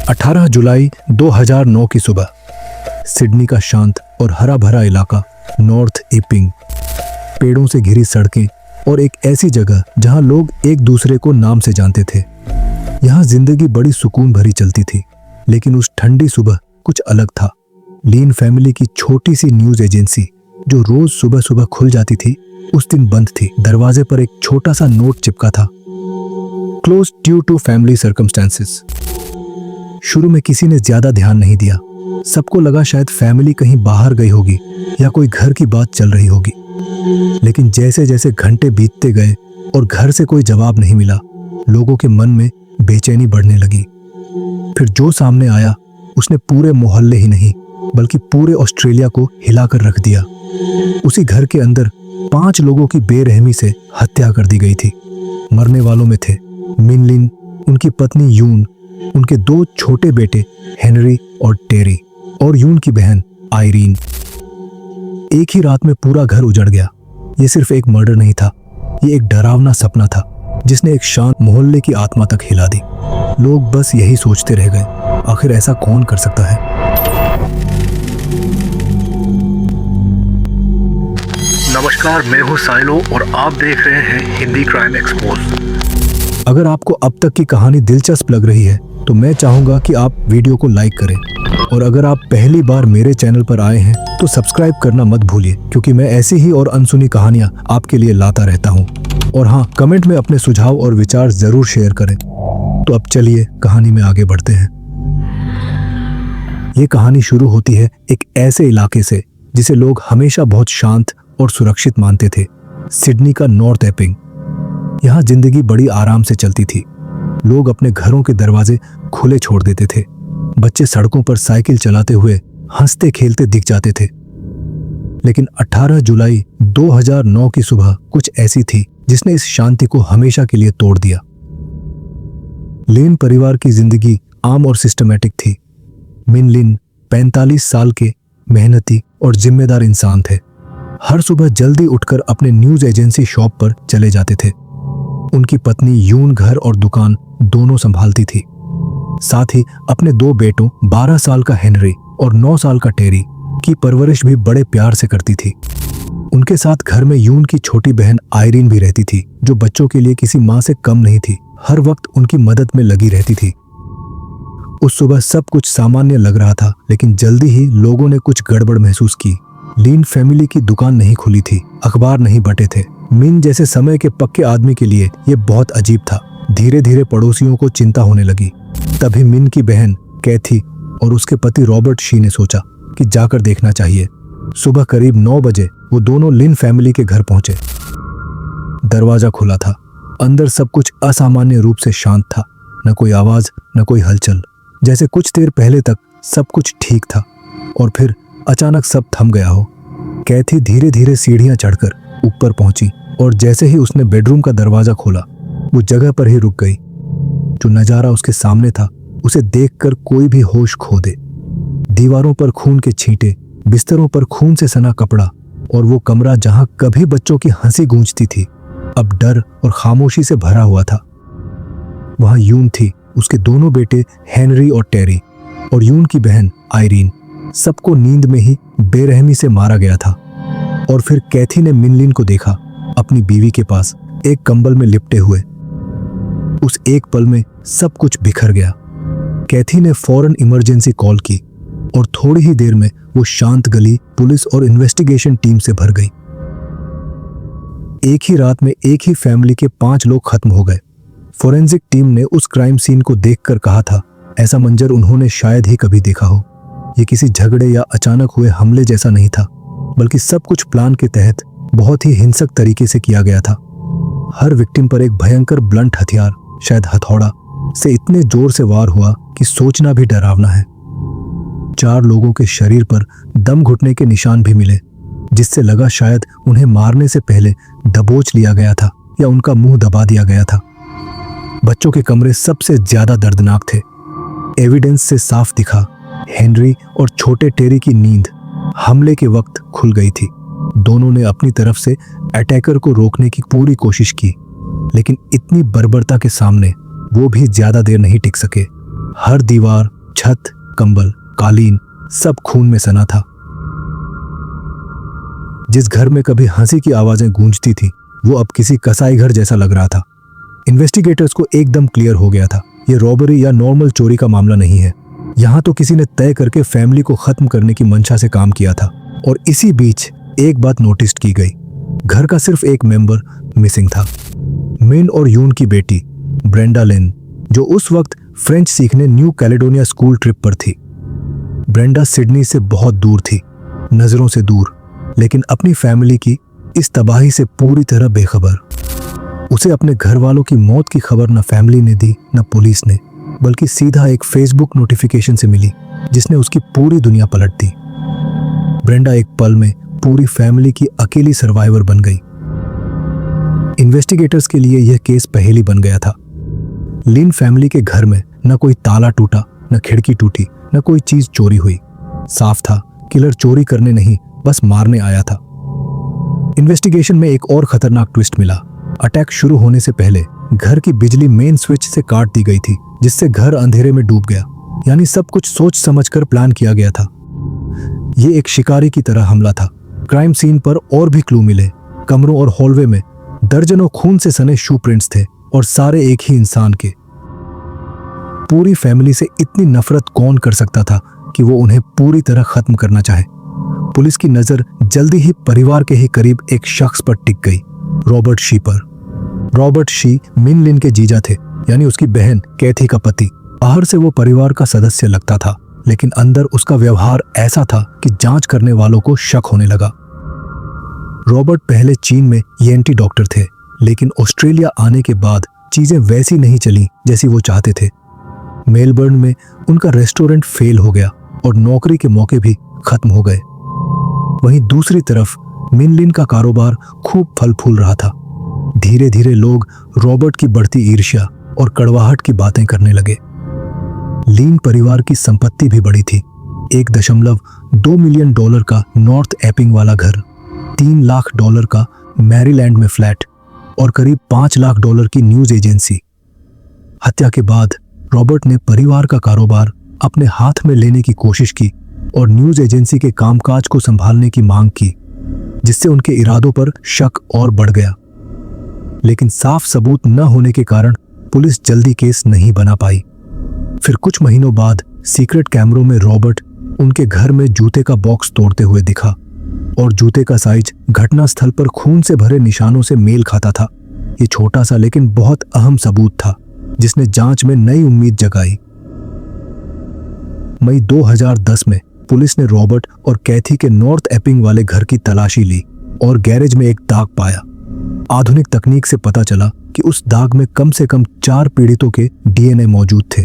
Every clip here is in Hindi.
18 जुलाई 2009 की सुबह सिडनी का शांत और हरा भरा इलाका नॉर्थ ईपिंग, पेड़ों से घिरी सड़कें और एक ऐसी जगह जहां लोग एक दूसरे को नाम से जानते थे। यहां जिंदगी बड़ी सुकून भरी चलती थी, लेकिन उस ठंडी सुबह कुछ अलग था। लीन फैमिली की छोटी सी न्यूज एजेंसी जो रोज सुबह सुबह खुल जाती थी, उस दिन बंद थी। दरवाजे पर एक छोटा सा नोट चिपका था, close due to family circumstances. शुरू में किसी ने ज्यादा ध्यान नहीं दिया। सबको लगा शायद फैमिली कहीं बाहर गई होगी या कोई घर की बात चल रही होगी। लेकिन जैसे जैसे घंटे बीतते गए और घर से कोई जवाब नहीं मिला, लोगों के मन में बेचैनी बढ़ने लगी। फिर जो सामने आया उसने पूरे मोहल्ले ही नहीं बल्कि पूरे ऑस्ट्रेलिया को हिलाकर रख दिया। उसी घर के अंदर 5 लोगों की बेरहमी से हत्या कर दी गई थी। मरने वालों में थे मिन लिन, उनकी पत्नी यून, उनके 2 छोटे बेटे हेनरी और टेरी, और यून की बहन आयरीन। एक ही रात में पूरा घर उजड़ गया। ये सिर्फ एक मर्डर नहीं था, ये एक डरावना सपना था जिसने एक शांत मोहल्ले की आत्मा तक हिला दी। लोग बस यही सोचते रह गए, आखिर ऐसा कौन कर सकता है। नमस्कार, मैं हूं साइलो और आप देख रहे हैं हिंदी क्राइम एक्सपोज। अगर आपको अब तक की कहानी दिलचस्प लग रही है तो मैं चाहूंगा कि आप वीडियो को लाइक करें, और अगर आप पहली बार मेरे चैनल पर आए हैं तो सब्सक्राइब करना मत भूलिए, क्योंकि मैं ऐसी ही और अनसुनी कहानियां आपके लिए लाता रहता हूं। और हाँ, कमेंट में अपने सुझाव और विचार जरूर शेयर करें। तो अब चलिए कहानी में आगे बढ़ते हैं। ये कहानी शुरू होती है एक ऐसे इलाके से जिसे लोग हमेशा बहुत शांत और सुरक्षित मानते थे, सिडनी का नॉर्थ ईपिंग। यहाँ जिंदगी बड़ी आराम से चलती थी। लोग अपने घरों के दरवाजे खुले छोड़ देते थे। बच्चे सड़कों पर साइकिल चलाते हुए हंसते खेलते दिख जाते थे। लेकिन 18 जुलाई 2009 की सुबह कुछ ऐसी थी जिसने इस शांति को हमेशा के लिए तोड़ दिया। लिन परिवार की जिंदगी आम और सिस्टमैटिक थी। मिन लिन 45 साल के मेहनती और जिम्मेदार इंसान थे। हर सुबह जल्दी उठकर अपने न्यूज एजेंसी शॉप पर चले जाते थे। उनकी पत्नी यून घर और दुकान दोनों संभालती थी। साथ ही अपने 2 बेटों 12 साल का हेनरी और 9 साल का टेरी की परवरिश भी बड़े प्यार से करती थी। उनके साथ घर में यून की छोटी बहन आयरीन भी रहती थी, जो बच्चों के लिए किसी माँ से कम नहीं थी। हर वक्त उनकी मदद में लगी रहती थी। उस सुबह सब कुछ सामान्य लग रहा था, लेकिन जल्दी ही लोगों ने कुछ गड़बड़ महसूस की। लीन फैमिली की दुकान नहीं खुली थी, अखबार नहीं बटे थे। मिन जैसे समय के पक्के आदमी के लिए यह बहुत अजीब था। धीरे धीरे पड़ोसियों को चिंता होने लगी। तभी मिन की बहन कैथी और उसके पति रॉबर्ट शी ने सोचा कि जाकर देखना चाहिए। सुबह करीब 9 बजे वो दोनों लिन फैमिली के घर पहुंचे। दरवाजा खुला था। अंदर सब कुछ असामान्य रूप से शांत था। न कोई आवाज, न कोई हलचल, जैसे कुछ देर पहले तक सब कुछ ठीक था और फिर अचानक सब थम गया हो। कैथी धीरे धीरे सीढ़ियां चढ़कर ऊपर पहुंची और जैसे ही उसने बेडरूम का दरवाजा खोला, वो जगह पर ही रुक गई। जो नजारा उसके सामने था, उसे देखकर कोई भी होश खो दे। दीवारों पर खून के छींटे, बिस्तरों पर खून से सना कपड़ा, और वो कमरा जहां कभी बच्चों की हंसी गूंजती थी, अब डर और खामोशी से भरा हुआ था। वहां यून थी, उसके दोनों बेटे हेनरी और टेरी, और यून की बहन आयरीन। सबको नींद में ही बेरहमी से मारा गया था। और फिर कैथी ने मिन लिन को देखा, अपनी बीवी के पास एक कंबल में लिपटे हुए। उस एक पल में सब कुछ बिखर गया। कैथी ने फौरन इमरजेंसी कॉल की और थोड़ी ही देर में वो शांत गली पुलिस और इन्वेस्टिगेशन टीम से भर गई। एक ही रात में एक ही फैमिली के 5 लोग खत्म हो गए। फोरेंसिक टीम ने उस क्राइम सीन को देखकर कहा था, ऐसा मंजर उन्होंने शायद ही कभी देखा हो। ये किसी झगड़े या अचानक हुए हमले जैसा नहीं था, बल्कि सब कुछ प्लान के तहत बहुत ही हिंसक तरीके से किया गया था। हर विक्टिम पर एक भयंकर ब्लंट हथियार, शायद हथौड़ा, से इतने जोर से वार हुआ कि सोचना भी डरावना है। 4 लोगों के शरीर पर दम घुटने के निशान भी मिले, जिससे लगा शायद उन्हें मारने से पहले दबोच लिया गया था या उनका मुंह दबा दिया गया था। बच्चों के कमरे सबसे ज्यादा दर्दनाक थे। एविडेंस से साफ दिखा, हेनरी और छोटे टेरी की नींद हमले के वक्त खुल गई थी। दोनों ने अपनी तरफ से अटैकर को रोकने की पूरी कोशिश की, लेकिन इतनी बर्बरता के सामने वो भी ज्यादा देर नहीं टिक सके। हर दीवार, छत, कंबल, कालीन सब खून में सना था। जिस घर में कभी हंसी की आवाजें गूंजती थी वो अब किसी कसाई घर जैसा लग रहा था। इन्वेस्टिगेटर्स को एकदम क्लियर हो गया था, ये रॉबरी या नॉर्मल चोरी का मामला नहीं है। यहां तो किसी ने तय करके फैमिली को खत्म करने की मंशा से काम किया था। और इसी बीच एक बात नोटिस की गई, घर का सिर्फ एक मेंबर मिसिंग था। मिन और यून की बेटी ब्रेंडा लिन, जो उस वक्त फ्रेंच सीखने न्यू कैलेडोनिया स्कूल ट्रिप पर थी। ब्रेंडा सिडनी से बहुत दूर थी, नजरों से दूर, लेकिन अपनी फैमिली की इस तबाही से पूरी तरह बेखबर। उसे अपने घर वालों की मौत की खबर न फैमिली ने दी न पुलिस ने, बल्कि सीधा एक फेसबुक नोटिफिकेशन से मिली जिसने उसकी पूरी दुनिया पलट दी। ब्रेंडा एक पल में पूरी फैमिली की अकेली सर्वाइवर बन गई। इन्वेस्टिगेटर्स के लिए यह केस पहेली बन गया था। लिन फैमिली के घर में न कोई ताला टूटा, न खिड़की टूटी, न कोई चीज चोरी हुई। साफ था किलर चोरी करने नहीं, बस मारने आया था। इन्वेस्टिगेशन में एक और खतरनाक ट्विस्ट मिला। अटैक शुरू होने से पहले घर की बिजली मेन स्विच से काट दी गई थी, जिससे घर अंधेरे में डूब गया। यानी सब कुछ सोच समझकर प्लान किया गया था। यह एक शिकारी की तरह हमला था। क्राइम सीन पर और भी क्लू मिले। कमरों और हॉलवे में दर्जनों खून से सने शू प्रिंट्स थे, और सारे एक ही इंसान के। पूरी फैमिली से इतनी नफरत कौन कर सकता था कि वो उन्हें पूरी तरह खत्म करना चाहे। पुलिस की नजर जल्दी ही परिवार के ही करीब एक शख्स पर टिक गई, रॉबर्ट शी पर। रॉबर्ट शी मिन लिन के जीजा थे, यानी उसकी बहन कैथी का पति। बाहर से वो परिवार का सदस्य लगता था, लेकिन अंदर उसका व्यवहार ऐसा था कि जांच करने वालों को शक होने लगा। रॉबर्ट पहले चीन में ईएनटी डॉक्टर थे, लेकिन ऑस्ट्रेलिया आने के बाद चीजें वैसी नहीं चली जैसी वो चाहते थे। मेलबर्न में उनका रेस्टोरेंट फेल हो गया और नौकरी के मौके भी खत्म हो गए। वहीं दूसरी तरफ मिन लिन का कारोबार खूब फल फूल रहा था। धीरे धीरे लोग रॉबर्ट की बढ़ती ईर्ष्या और कड़वाहट की बातें करने लगे। लिन परिवार की संपत्ति भी बड़ी थी। $1.2 मिलियन का नॉर्थ एपिंग वाला घर, $3 लाख का मैरीलैंड में फ्लैट और करीब $5 लाख की न्यूज एजेंसी। हत्या के बाद रॉबर्ट ने परिवार का कारोबार अपने हाथ में लेने की कोशिश की और न्यूज एजेंसी के कामकाज को संभालने की मांग की, जिससे उनके इरादों पर शक और बढ़ गया। लेकिन साफ सबूत न होने के कारण पुलिस जल्दी केस नहीं बना पाई। फिर कुछ महीनों बाद सीक्रेट कैमरों में रॉबर्ट उनके घर में जूते का बॉक्स तोड़ते हुए दिखा, और जूते का साइज घटना स्थल पर खून से भरे निशानों से मेल खाता था। ये छोटा सा लेकिन बहुत अहम सबूत था, जिसने जांच में नई उम्मीद जगाई। मई 2010 में पुलिस ने रॉबर्ट और कैथी के नॉर्थ एपिंग वाले घर की तलाशी ली और गैरेज में एक दाग पाया। आधुनिक तकनीक से पता चला कि उस दाग में कम से कम 4 पीड़ितों के डीएनए मौजूद थे।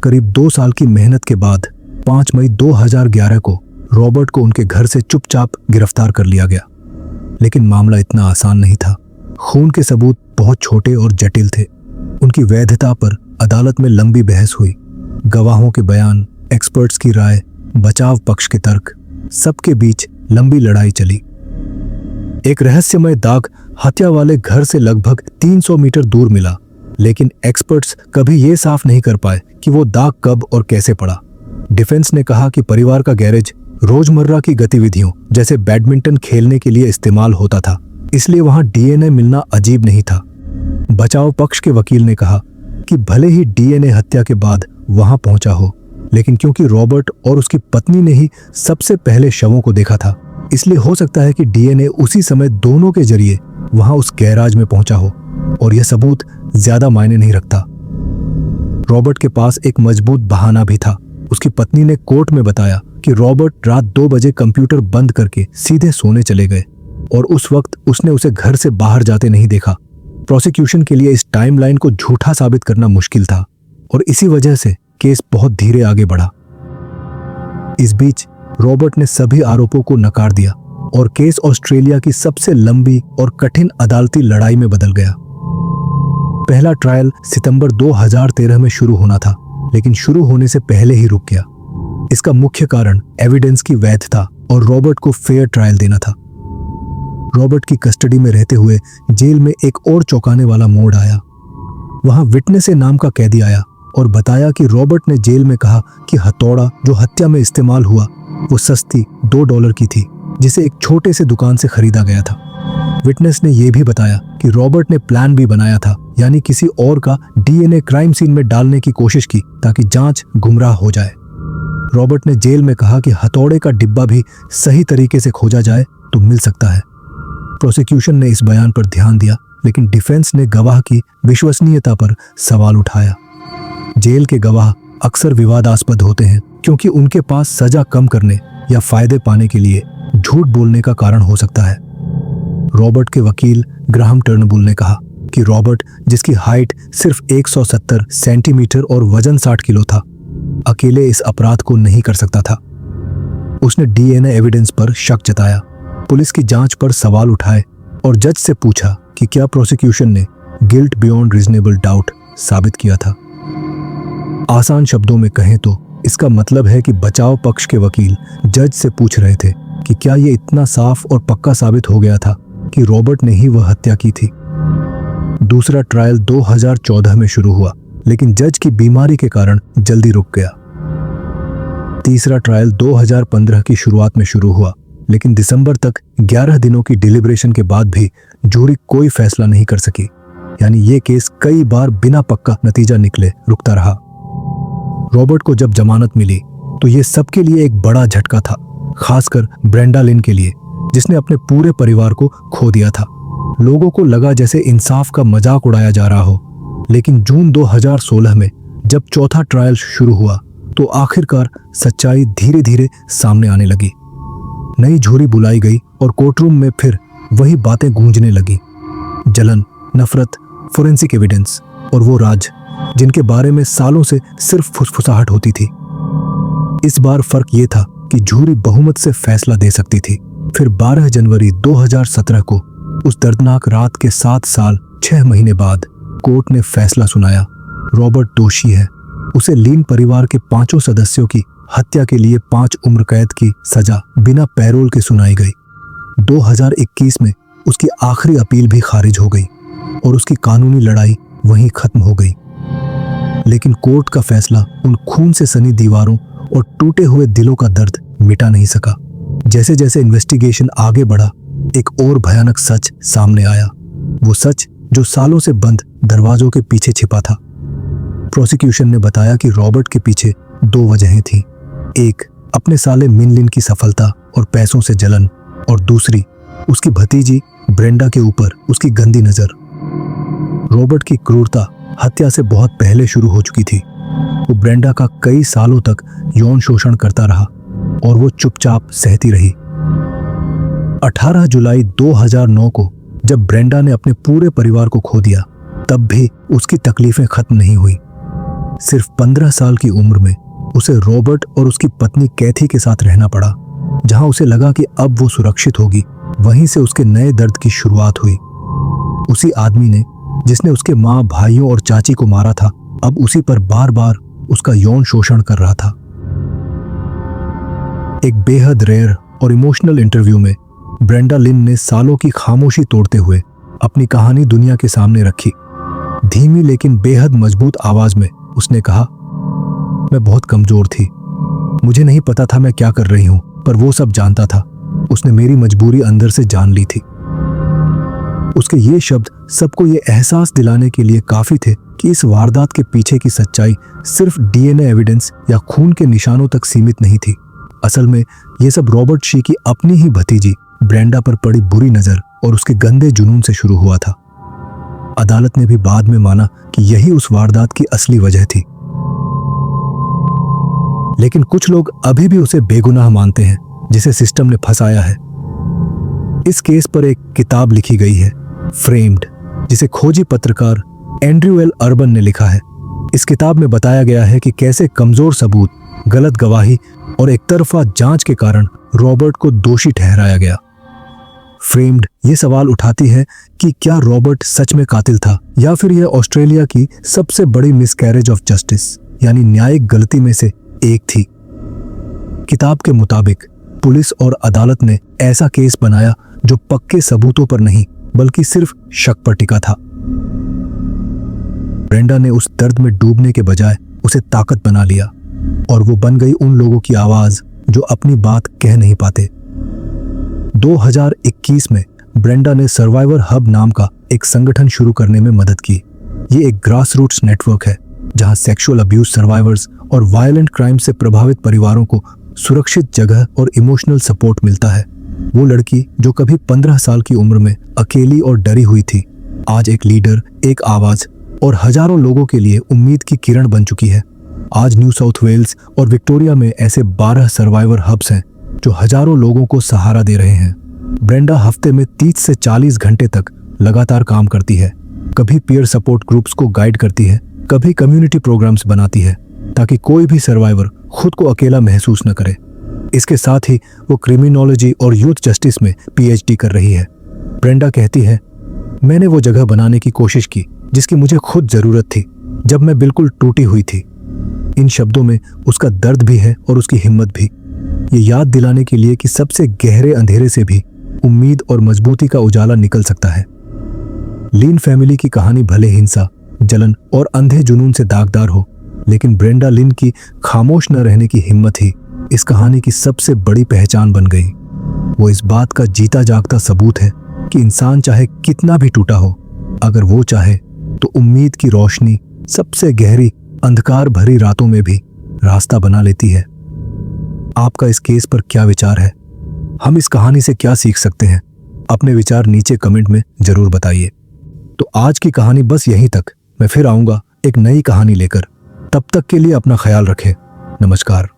करीब 2 साल की मेहनत के बाद 5 मई 2011 को रॉबर्ट को उनके घर से चुपचाप गिरफ्तार कर लिया गया। लेकिन मामला इतना आसान नहीं था। खून के सबूत बहुत छोटे और जटिल थे। उनकी वैधता पर अदालत में लंबी बहस हुई। गवाहों के बयान, एक्सपर्ट्स की राय, बचाव पक्ष के तर्क, सबके बीच लंबी लड़ाई चली। एक रहस्यमय दाग हत्या वाले घर से लगभग 300 मीटर दूर मिला, लेकिन एक्सपर्ट्स कभी ये साफ नहीं कर पाए कि वो दाग कब और कैसे पड़ा। डिफेंस ने कहा कि परिवार का गैरेज रोजमर्रा की गतिविधियों जैसे बैडमिंटन खेलने के लिए इस्तेमाल होता था, इसलिए वहां डीएनए मिलना अजीब नहीं था। बचाव पक्ष के वकील ने कहा कि भले ही डीएनए हत्या के बाद वहां पहुंचा हो, लेकिन क्योंकि रॉबर्ट और उसकी पत्नी ने ही सबसे पहले शवों को देखा था, इसलिए हो सकता है कि डीएनए उसी समय दोनों के जरिए वहां उस गैराज में पहुंचा हो, और यह सबूत ज्यादा मायने नहीं रखता। रॉबर्ट के पास एक मजबूत बहाना भी था। उसकी पत्नी ने कोर्ट में बताया कि रॉबर्ट रात 2 बजे कंप्यूटर बंद करके सीधे सोने चले गए, और उस वक्त उसने उसे घर से बाहर जाते नहीं देखा। प्रोसिक्यूशन के लिए इस टाइमलाइन को झूठा साबित करना मुश्किल था, और इसी वजह से केस बहुत धीरे आगे बढ़ा। इस बीच रॉबर्ट ने सभी आरोपों को नकार दिया और केस ऑस्ट्रेलिया की सबसे लंबी और कठिन अदालती लड़ाई में बदल गया। पहला ट्रायल सितंबर 2013 में शुरू होना था, लेकिन शुरू होने से पहले ही रुक गया। इसका मुख्य कारण एविडेंस की वैधता और रॉबर्ट को फेयर ट्रायल देना था। रॉबर्ट की कस्टडी में रहते हुए जेल में एक और चौंकाने वाला मोड़ आया। वहां विटनेस नाम का कैदी आया और बताया कि रॉबर्ट ने जेल में कहा कि हथौड़ा जो हत्या में इस्तेमाल हुआ वो सस्ती $2 की थी, जिसे एक छोटे से दुकान से खरीदा गया था। विटनेस ने यह भी बताया कि रॉबर्ट ने प्लान भी बनाया था, यानी किसी और का डीएनए क्राइम सीन में डालने की कोशिश की ताकि जांच गुमराह हो जाए। रॉबर्ट ने जेल में कहा कि हथौड़े का डिब्बा भी सही तरीके से खोजा जाए तो मिल सकता है। प्रोसिक्यूशन ने इस बयान पर ध्यान दिया, लेकिन डिफेंस ने गवाह की विश्वसनीयता पर सवाल उठाया। जेल के गवाह अक्सर विवादास्पद होते हैं क्योंकि उनके पास सजा कम करने या फायदे पाने के लिए झूठ बोलने का कारण हो सकता है। रॉबर्ट के वकील ग्राहम टर्नबुल ने कहा कि रॉबर्ट, जिसकी हाइट सिर्फ 170 सेंटीमीटर और वजन 60 किलो था, अकेले इस अपराध को नहीं कर सकता था। उसने डीएनए एविडेंस पर शक जताया, पुलिस की जांच पर सवाल उठाए और जज से पूछा कि क्या प्रोसिक्यूशन ने गिल्ट बियॉन्ड रीजनेबल डाउट साबित किया था। आसान शब्दों में कहें तो इसका मतलब है कि बचाव पक्ष के वकील जज से पूछ रहे थे कि क्या यह इतना साफ और पक्का साबित हो गया था कि रॉबर्ट ने ही वह हत्या की थी। दूसरा ट्रायल 2014 में शुरू हुआ, लेकिन जज की बीमारी के कारण जल्दी रुक गया। तीसरा ट्रायल 2015 की शुरुआत में शुरू हुआ, लेकिन दिसंबर तक 11 दिनों की डिलिब्रेशन के बाद भी जूरी कोई फैसला नहीं कर सकी, यानी ये केस कई बार बिना पक्का नतीजा निकले रुकता रहा। रॉबर्ट को जब जमानत मिली तो ये सबके लिए एक बड़ा झटका था, खासकर ब्रेंडा लिन के लिए, जिसने अपने पूरे परिवार को खो दिया था। लोगों को लगा जैसे इंसाफ का मजाक उड़ाया जा रहा हो, लेकिन जून 2016 में जब चौथा ट्रायल शुरू हुआ तो आखिरकार सच्चाई धीरे धीरे सामने आने लगी। नई झूरी बुलाई गई और कोर्टरूम में फिर वही बातें गूंजने लगी। जलन, नफरत, फोरेंसिक एविडेंस और वो राज जिनके बारे में सालों से सिर्फ फुसफुसाहट होती थी। इस बार फर्क ये था कि जूरी बहुमत से फैसला दे सकती थी। फिर 12 जनवरी 2017 को उस दर्दनाक रात के 7 साल 6 महीने बाद कोर्ट ने फैसला सुनाया। रॉबर्ट दोषी है। उसे लिन परिवार के 5 सदस्यों की हत्या के लिए 5 उम्र कैद की सजा बिना पैरोल के सुनाई गई। 2021 में उसकी आखिरी अपील भी खारिज हो गई और उसकी कानूनी लड़ाई वहीं खत्म हो गई। लेकिन कोर्ट का फैसला उन खून से सनी दीवारों और टूटे हुए दिलों का दर्द मिटा नहीं सका। जैसे जैसे इन्वेस्टिगेशन आगे बढ़ा, एक और भयानक सच सामने आया, वो सच जो सालों से बंद दरवाजों के पीछे छिपा था। प्रोसिक्यूशन ने बताया कि रॉबर्ट के पीछे 2 वजहें थीं। एक, अपने साले मिन लिन की सफलता और पैसों से जलन, और दूसरी, उसकी भतीजी ब्रेंडा के ऊपर उसकी गंदी नजर। रॉबर्ट की क्रूरता हत्या से बहुत पहले शुरू हो चुकी थी। वो ब्रेंडा का कई सालों तक यौन शोषण करता रहा और वो चुपचाप सहती रही। 18 जुलाई 2009 को जब ब्रेंडा ने अपने पूरे परिवार को खो दिया, तब भी उसकी तकलीफें खत्म नहीं हुई। सिर्फ 15 साल की उम्र में उसे रॉबर्ट और उसकी पत्नी कैथी के साथ रहना पड़ा। जहां उसे लगा कि अब वो सुरक्षित होगी, वहीं से उसके नए दर्द की शुरुआत हुई। उसी आदमी ने जिसने उसके माँ, भाइयों और चाची को मारा था, अब उसी पर बार बार उसका यौन शोषण कर रहा था। एक बेहद रेयर और इमोशनल इंटरव्यू में ब्रेंडा लिन ने सालों की खामोशी तोड़ते हुए अपनी कहानी दुनिया के सामने रखी। धीमी लेकिन बेहद मजबूत आवाज में उसने कहा, मैं बहुत कमजोर थी, मुझे नहीं पता था मैं क्या कर रही हूं, पर वो सब जानता था। उसने मेरी मजबूरी अंदर से जान ली थी। उसके ये शब्द सबको ये एहसास दिलाने के लिए काफी थे कि इस वारदात के पीछे की सच्चाई सिर्फ डीएनए एविडेंस या खून के निशानों तक सीमित नहीं थी। असल में ये सब रॉबर्ट शी की अपनी ही भतीजी ब्रेंडा पर पड़ी बुरी नजर और उसके गंदे जुनून से शुरू हुआ था। अदालत ने भी बाद में माना कि यही उस वारदात की असली वजह थी। लेकिन कुछ लोग अभी भी उसे बेगुनाह मानते हैं, जिसे सिस्टम ने फंसाया है। इस केस पर एक किताब लिखी गई है, फ्रेम्ड, जिसे खोजी पत्रकार एंड्रयू एल अर्बन ने लिखा है। इस किताब में बताया गया है कि कैसे कमजोर सबूत, गलत गवाही और एकतरफा जांच के कारण रॉबर्ट को दोषी ठहराया गया। फ्रेम्ड ये सवाल उठाती है कि क्या रॉबर्ट सच में कातिल था या फिर यह ऑस्ट्रेलिया की सबसे बड़ी मिसकैरेज ऑफ जस्टिस यानी न्यायिक गलती में से एक थी। किताब के मुताबिक पुलिस और अदालत ने ऐसा केस बनाया जो पक्के सबूतों पर नहीं बल्कि सिर्फ शक पर टिका था। ब्रेंडा ने उस दर्द में डूबने के बजाय उसे ताकत बना लिया और वो बन गई उन लोगों की आवाज जो अपनी बात कह नहीं पाते। 2021 में ब्रेंडा ने सर्वाइवर हब नाम का एक संगठन शुरू करने में मदद की। ये एक ग्रास रूट्स नेटवर्क है जहां सेक्सुअल अब्यूज सर्वाइवर्स और वायलेंट क्राइम से प्रभावित परिवारों को सुरक्षित जगह और इमोशनल सपोर्ट मिलता है। वो लड़की जो कभी 15 साल की उम्र में अकेली और डरी हुई थी, आज एक लीडर, एक आवाज और हजारों लोगों के लिए उम्मीद की किरण बन चुकी है। आज न्यू साउथ वेल्स और विक्टोरिया में ऐसे 12 सर्वाइवर हब्स हैं जो हजारों लोगों को सहारा दे रहे हैं। ब्रेंडा हफ्ते में 30 से 40 घंटे तक लगातार काम करती है। कभी पीयर सपोर्ट ग्रुप्स को गाइड करती है, कभी कम्युनिटी प्रोग्राम्स बनाती है ताकि कोई भी सर्वाइवर खुद को अकेला महसूस न करे। इसके साथ ही वो क्रिमिनोलॉजी और यूथ जस्टिस में PhD कर रही है। ब्रेंडा कहती है, मैंने वो जगह बनाने की कोशिश की जिसकी मुझे खुद जरूरत थी जब मैं बिल्कुल टूटी हुई थी। इन शब्दों में उसका दर्द भी है और उसकी हिम्मत भी, ये याद दिलाने के लिए कि सबसे गहरे अंधेरे से भी उम्मीद और मजबूती का उजाला निकल सकता है। लीन फैमिली की कहानी भले हिंसा, जलन और अंधे जुनून से दागदार हो, लेकिन ब्रेंडा लिन की खामोश न रहने की हिम्मत ही इस कहानी की सबसे बड़ी पहचान बन गई। वो इस बात का जीता जागता सबूत है कि इंसान चाहे कितना भी टूटा हो, अगर वो चाहे तो उम्मीद की रोशनी सबसे गहरी अंधकार भरी रातों में भी रास्ता बना लेती है। आपका इस केस पर क्या विचार है? हम इस कहानी से क्या सीख सकते हैं? अपने विचार नीचे कमेंट में जरूर बताइए। तो आज की कहानी बस यहीं तक। मैं फिर आऊंगा एक नई कहानी लेकर। तब तक के लिए अपना ख्याल रखें। नमस्कार।